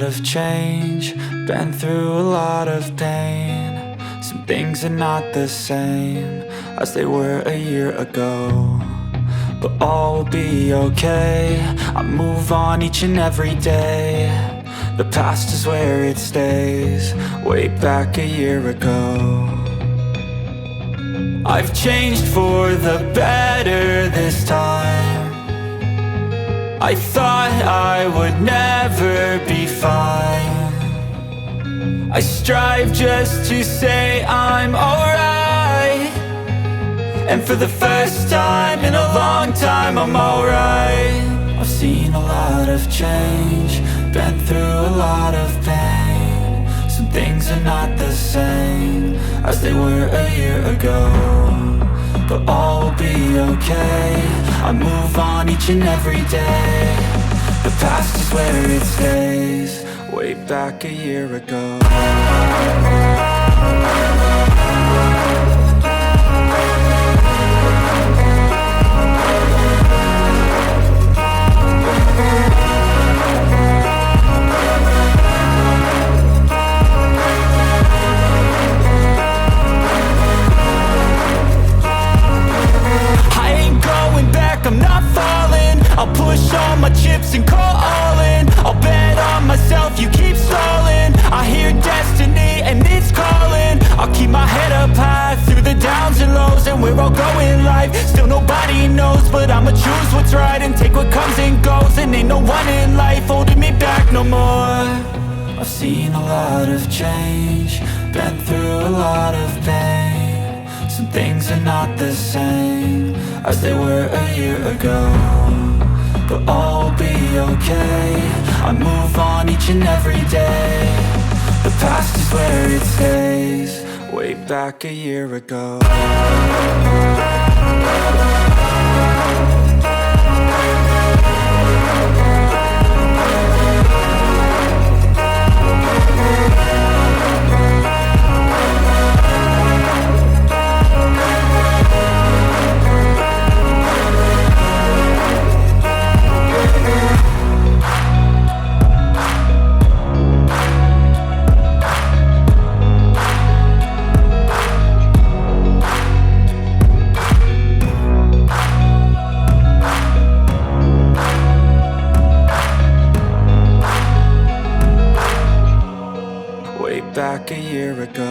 lot of change, been through a lot of pain. Some things are not the same as they were a year ago, but all will be okay. I move on each and every day. The past is where it stays, way back a year ago. I've changed for the better this time. I thought I would never be fine. I strive just to say I'm alright, and for the first time in a long time I'm alright. I've seen a lot of change, been through a lot of pain. Some things are not the same as they were a year ago, but all will be okay. I move on each and every day. The past is where it stays, way back a year ago. I'm not falling, I'll push all my chips and call all in. I'll bet on myself, you keep stalling. I hear destiny and it's calling. I'll keep my head up high through the downs and lows, and we're all going life. Still nobody knows, but I'ma choose what's right and take what comes and goes. And ain't no one in life holding me back no more. I've seen a lot of change, been through a lot of pain. Some things are not the same as they were a year ago, but all will be okay. I move on each and every day. The past is where it stays, way back a year ago. Back a year ago.